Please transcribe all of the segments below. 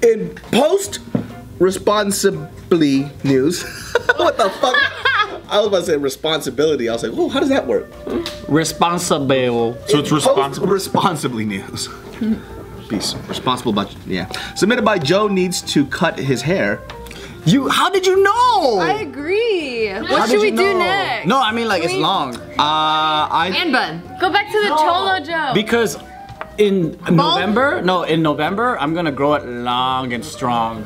In post responsibly news. What the fuck? I was about to say responsibility. I was like, oh, how does that work? Responsible. So it's responsible. Responsibly news. Peace. Responsible about, yeah. Submitted by Joe needs to cut his hair. How did you know? I agree. What should we do next? No, I mean like it's long. And bun. Go back to the Cholo Joe. Because in November, I'm gonna grow it long and strong.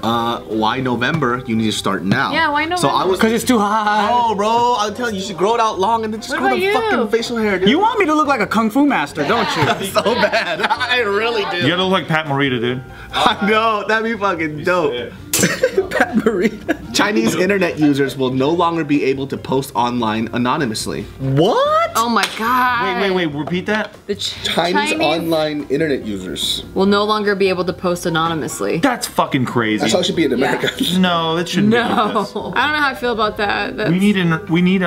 Why November? You need to start now. Yeah, why November? So I was, because it's too hot. Oh, bro, I'm telling you, you should grow it out long and then just grow the fucking facial hair, dude. You want me to look like a kung fu master, don't you? So bad. I really do. You gotta look like Pat Morita, dude. I know, that'd be fucking dope. Pat Morita. Chinese internet users will no longer be able to post online anonymously. What? Oh my god. Wait, repeat that? The Chinese online internet users will no longer be able to post anonymously. That's fucking crazy. That's how it should be in America. Yeah. No, that shouldn't be like this. I don't know how I feel about that. We need anonymity.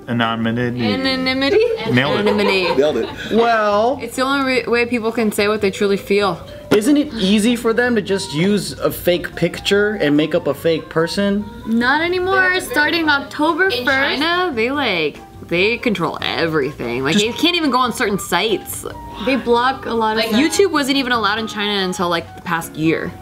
Anonymity? Nailed it. Anonymity. Nailed it. Well, It's the only way people can say what they truly feel. isn't it easy for them to just use a fake picture and make up a fake person? Not anymore. Starting October 1st. In China, they control everything. Like, you can't even go on certain sites. They block a lot of stuff. YouTube wasn't even allowed in China until like the past year.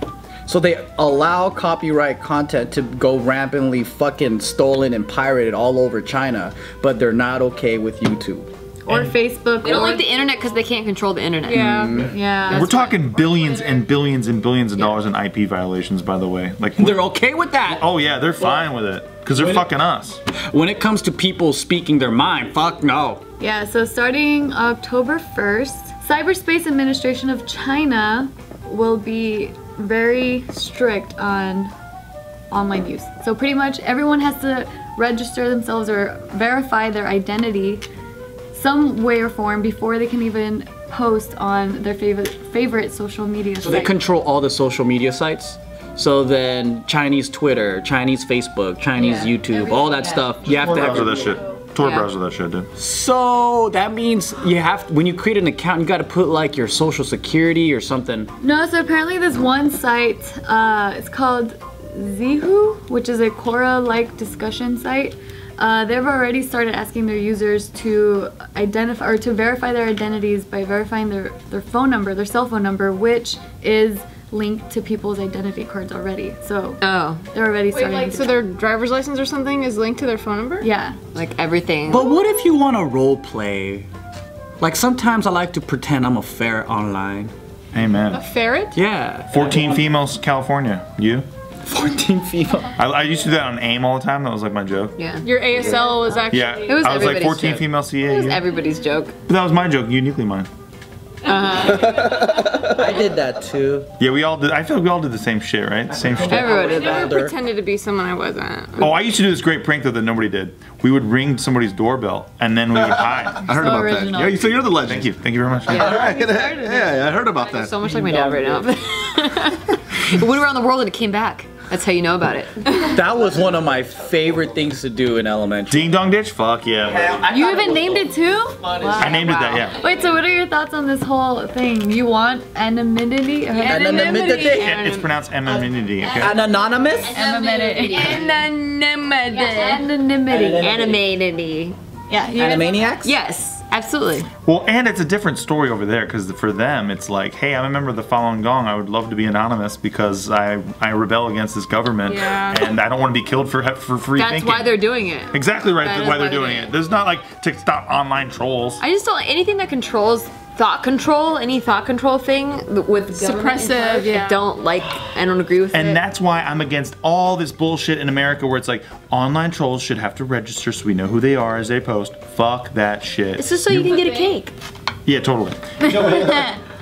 So they allow copyright content to go rampantly fucking stolen and pirated all over China, but they're not okay with YouTube. Or Facebook. They don't like the internet because they can't control the internet. Yeah. We're talking billions and billions and billions of dollars in IP violations, by the way. Like they're okay with that. Oh yeah, they're fine with it because they're fucking us. When it comes to people speaking their mind, fuck no. Yeah, so starting October 1st, Cyberspace Administration of China will be very strict on online use. So pretty much everyone has to register themselves or verify their identity some way or form before they can even post on their favorite social media site. So they control all the social media sites? So then Chinese Twitter, Chinese Facebook, Chinese YouTube, all that stuff, you have to have that shit. Tor browser that shit, dude. So that means you have, when you create an account, you gotta put like your social security or something. No, so apparently this one site, it's called Zihu, which is a Quora-like discussion site. They've already started asking their users to identify or to verify their identities by verifying their phone number, their cell phone number, which is linked to people's identity cards already. So they're already starting. Like, so their driver's license or something is linked to their phone number? Yeah, like everything. But what if you want to role play? Like sometimes I like to pretend I'm a ferret online. Amen. A ferret? Yeah. 14 females, California. You? 14 female. I used to do that on AIM all the time. That was like my joke. Yeah. Your ASL was actually. Yeah. It was I was like everybody's 14 joke. female CA. It was yeah. everybody's joke. But that was my joke, uniquely mine. I did that too. Yeah, we all did. I feel like we all did the same shit, right? Same shit. Everyone did I that. never pretended to be someone I wasn't. Oh, I used to do this great prank though that nobody did. We would ring somebody's doorbell and then we would hide. I heard about original. that. Yeah, so you're the legend. Thank you very much. Yeah, I heard about that. So much like my dad right now. It went around the world and it came back. That's how you know about it. That was one of my favorite things to do in elementary. Ding dong ditch? Fuck yeah. You even named it too? I named it that, yeah. Wait, so what are your thoughts on this whole thing? You want anonymity? Anonymity. It's pronounced anonymity, okay? Anonymous? Anonymity. Anonymity. Yeah. Animaniacs? Yes, absolutely. Well, and it's a different story over there because for them it's like, hey, I'm a member of the Falun Gong. I would love to be anonymous because I rebel against this government and I don't want to be killed for free thinking. That's why they're doing it. Exactly right. That's why they're doing it. There's not like to stop online trolls. I just don't anything that controls thought control, any thought control thing with Suppressive, I don't like, I don't agree with it. And that's why I'm against all this bullshit in America where it's like online trolls should have to register so we know who they are as they post. Fuck that shit. It's just so you can get a cake. Yeah, totally.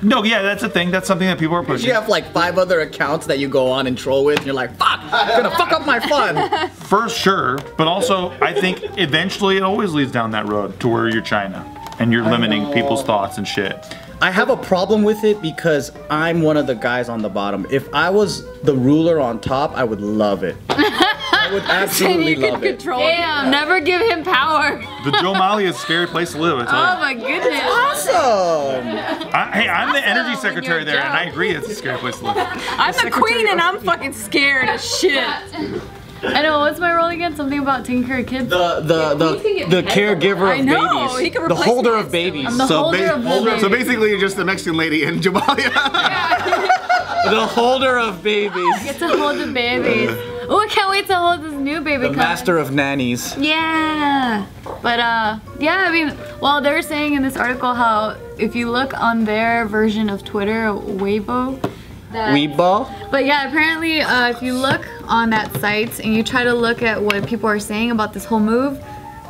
No, yeah, that's a thing. That's something that people are pushing. You have like 5 other accounts that you go on and troll with and you're like, fuck, I'm gonna fuck up my fun. For sure, but also I think eventually it always leads down that road to where you're China and you're limiting people's thoughts and shit. I have a problem with it because I'm one of the guys on the bottom. If I was the ruler on top, I would love it. I would absolutely love it. Damn, never give him power. The Joe Mali is a scary place to live, I tell you. Oh my goodness. Awesome. Hey, I'm the energy when secretary you're there, and I Joe. agree it's a scary place to live. I'm the queen and I'm fucking scared as shit. I know, what's my role again? Something about taking care of kids? The caregiver of I know, he babies. can The replace holder me of babies. I'm the holder of babies. So basically, you're just the Mexican lady in Jabalia. The holder of babies. Get to hold the babies. Oh, I can't wait to hold this new baby. The coming. master of nannies. Yeah. But yeah, I mean, well, they're saying in this article how if you look on their version of Twitter, Weibo, Weebo? but yeah, apparently if you look on that site and you try to look at what people are saying about this whole move,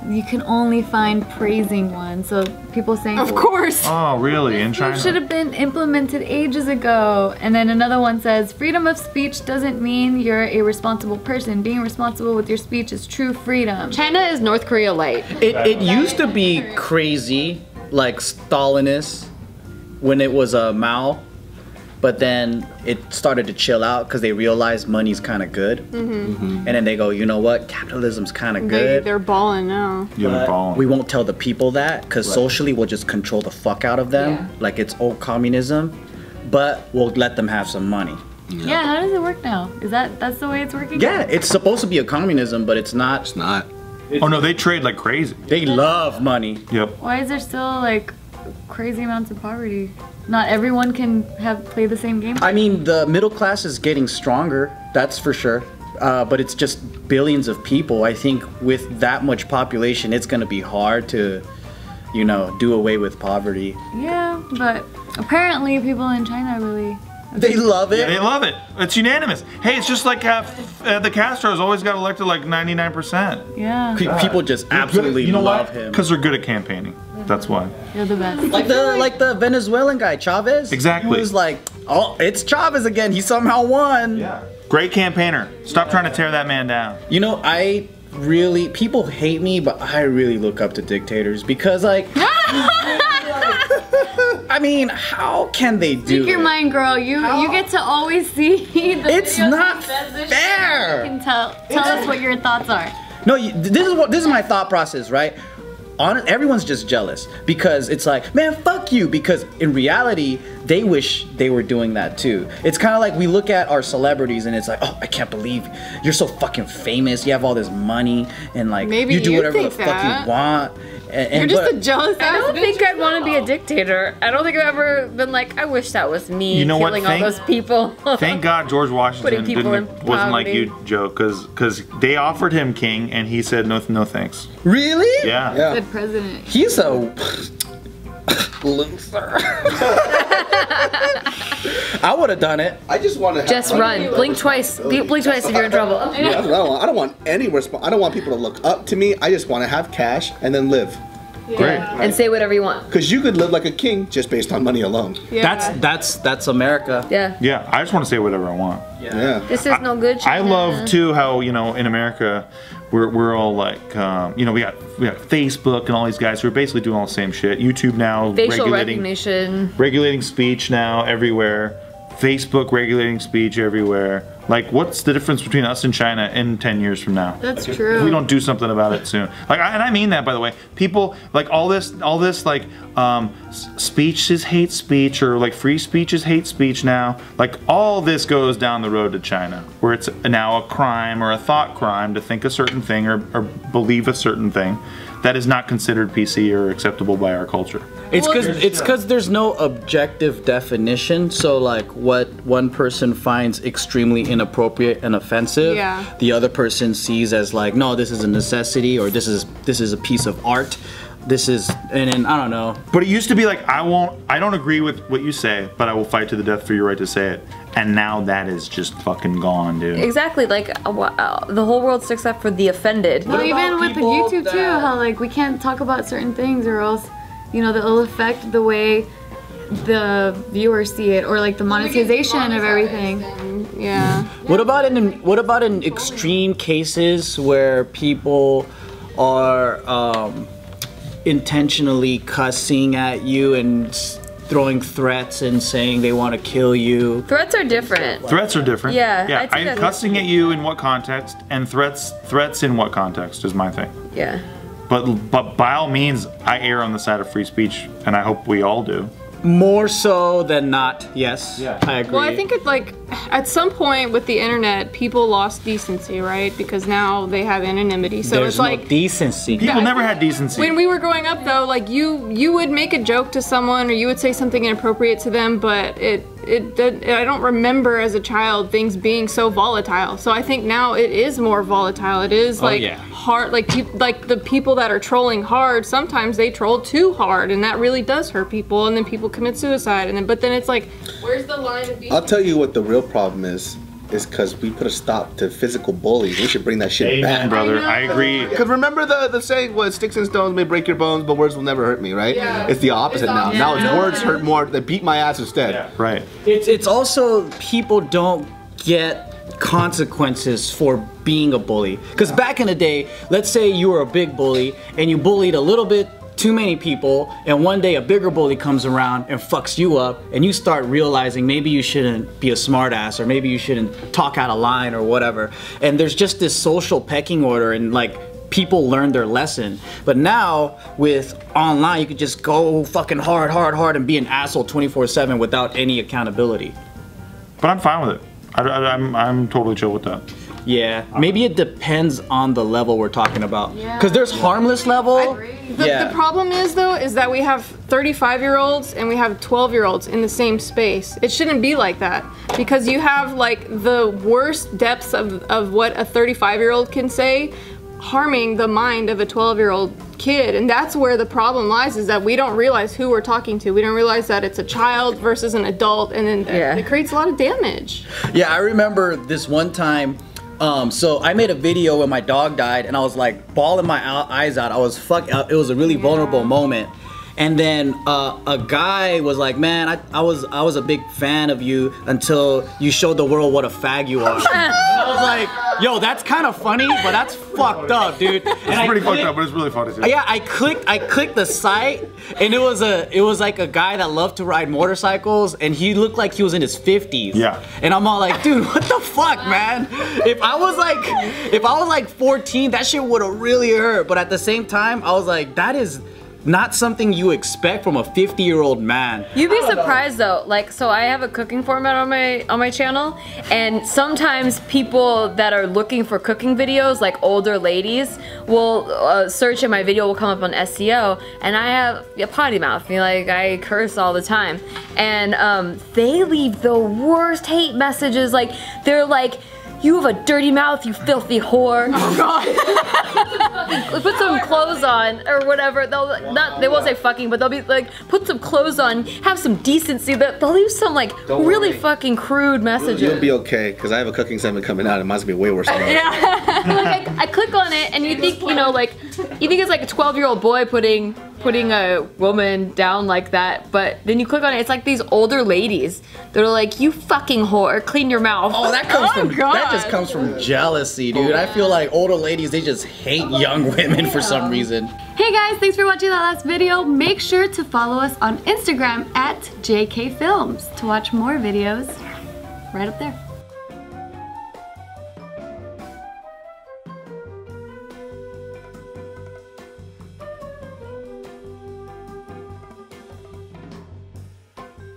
you can only find praising ones. So people saying, Of course. Oh, really? In China? should have been implemented ages ago. And then another one says, freedom of speech doesn't mean you're a responsible person. Being responsible with your speech is true freedom. China is North Korea light. It used to be crazy, like Stalinist, when it was a Mao. But then it started to chill out because they realized money's kind of good. And then they go, you know what? Capitalism's kind of good. They're balling now. You're But balling. we won't tell the people that because socially we'll just control the fuck out of them like it's old communism. But we'll let them have some money. Yeah, how does it work now? Is that's the way it's working? Yeah, it's supposed to be a communism, but it's not. It's not. Oh no, they trade like crazy. They love money. Yep. Why is there still like crazy amounts of poverty? Not everyone can play the same game. I mean, the middle class is getting stronger, that's for sure. But it's just billions of people. I think with that much population, it's gonna be hard to, you know, do away with poverty. Yeah, but apparently people in China really. They love it. Yeah, they love it. It's unanimous. Hey, it's just like the Castros always got elected like 99%. Yeah, People just absolutely You know love why? him. Because they're good at campaigning. That's why. you're the best. Like the Venezuelan guy, Chavez. Exactly. He was like, oh, it's Chavez again. He somehow won. Yeah. Great campaigner. Stop trying to tear that man down. You know, people hate me, but I really look up to dictators because, like, I mean, how can they do Speak your it? mind, girl. You get to always see the It's videos not he says this fair. shit. You can tell us what your thoughts are. No, this is my thought process, right? Everyone's just jealous because it's like, man, fuck you. Because in reality, they wish they were doing that too. It's kind of like we look at our celebrities and it's like, oh, I can't believe you're so fucking famous. You have all this money and like Maybe you do you whatever the think fuck that. you want. You're just a jealous ass I don't bitch. think I'd want to be a dictator. I don't think I've ever been like, I wish that was me You know what? killing all those people. Thank God George Washington Putting people wasn't in like poverty. you, Joe, because they offered him king and he said no thanks. Really? Yeah. Good president. He's a loser. I would have done it. I just want to Just run. Blink twice. Blink twice if you're in trouble. Yeah, that's what I want. I don't want any I don't want people to look up to me. I just want to have cash and then live. Great. And say whatever you want. Because you could live like a king just based on money alone. That's America. Yeah. Yeah, I just want to say whatever I want. Yeah. This is no good. I China. love too how, you know, in America we're all like you know, we got Facebook and all these guys who are basically doing all the same shit. YouTube now Facial recognition. regulating speech now everywhere. Facebook regulating speech everywhere. Like, what's the difference between us and China in 10 years from now? That's true. If we don't do something about it soon. Like, and I mean that, by the way. People, like, all this, like, speech is hate speech, or like free speech is hate speech now. Like, all this goes down the road to China, where it's now a crime or a thought crime to think a certain thing or believe a certain thing that is not considered PC or acceptable by our culture. It's because there's no objective definition. So like what one person finds extremely inappropriate and offensive, the other person sees as like, no, this is a necessity, or this is a piece of art. This is, and then I don't know. But it used to be like, I don't agree with what you say, but I will fight to the death for your right to say it. And now that is just fucking gone, dude. Exactly. Like the whole world sticks up for the offended. Well, even with the YouTube too, how like we can't talk about certain things or else, you know, it'll affect the way the viewers see it, or like the monetization of everything. Yeah. What about in extreme cases where people are intentionally cussing at you and throwing threats and saying they want to kill you. Threats are different. Threats are different. Yeah, Yeah, cussing at you in what context, and threats in what context is my thing. Yeah. But by all means, I err on the side of free speech, and I hope we all do. More so than not, yes. Yeah. I agree. Well, I think it's like, at some point with the internet, people lost decency, right? Because now they have anonymity. So there's it's like, no decency. People never had decency. when we were growing up though, like you would make a joke to someone or you would say something inappropriate to them, but I don't remember as a child things being so volatile. So I think now it is more volatile. It is like hard, like the people that are trolling hard, sometimes they troll too hard and that really does hurt people, and then people commit suicide, and but then it's like, where's the line of being? I'll tell you what the real problem is because we put a stop to physical bullying. We should bring that shit back. Brother, I agree. Because remember the saying was, sticks and stones may break your bones, but words will never hurt me, right? Yeah. It's the opposite now. Now it's words hurt more. They beat my ass instead. Yeah, right. It's also people don't get consequences for being a bully. Because back in the day, let's say you were a big bully and you bullied a little bit too many people, and one day a bigger bully comes around and fucks you up, and you start realizing maybe you shouldn't be a smartass, or maybe you shouldn't talk out of line or whatever. And there's just this social pecking order, and like people learn their lesson. But now with online, you could just go fucking hard and be an asshole 24/7 without any accountability. But I'm fine with it. I'm totally chill with that. Yeah, maybe it depends on the level we're talking about. Because there's harmless level. The problem is though, is that we have 35-year-olds and we have 12-year-olds in the same space. It shouldn't be like that, because you have like the worst depths of what a 35-year-old can say harming the mind of a 12-year-old kid, and that's where the problem lies, is that we don't realize who we're talking to. We don't realize that it's a child versus an adult, and then it creates a lot of damage. Yeah, I remember this one time. So I made a video when my dog died, and I was like bawling my eyes out. I was it was a really vulnerable moment. And then a guy was like, "Man, I was a big fan of you until you showed the world what a fag you are." And I was like, "Yo, that's kind of funny, but that's fucked up, dude." And It's pretty fucked up, but it's really funny too. Yeah, I clicked the site, and it was like a guy that loved to ride motorcycles, and he looked like he was in his 50s. Yeah. And I'm all like, dude, what the fuck, man? If I was like 14, that shit would have really hurt. But at the same time, I was like, that is not something you expect from a 50-year-old man. You'd be surprised though. Like, so I have a cooking format on my channel, and sometimes people that are looking for cooking videos, like older ladies, will search and my video will come up on SEO, and I have a potty mouth. Like, I curse all the time, and they leave the worst hate messages. Like, they're like, "You have a dirty mouth, you filthy whore." Oh God. Put some clothes on or whatever. They won't say fucking, but they'll be like, put some clothes on, have some decency. They'll leave some like really fucking crude messages. You'll be okay, because I have a cooking segment coming out. It might be way worse than that. Yeah. Like, I click on it and you think, you think it's like a 12-year-old boy putting a woman down like that, but then you click on it, it's like these older ladies. They're like, "You fucking whore, clean your mouth." Oh, that just comes from jealousy, dude. I feel like older ladies, they just hate young women for some reason. Hey guys, thanks for watching that last video. Make sure to follow us on Instagram at JK Films to watch more videos right up there.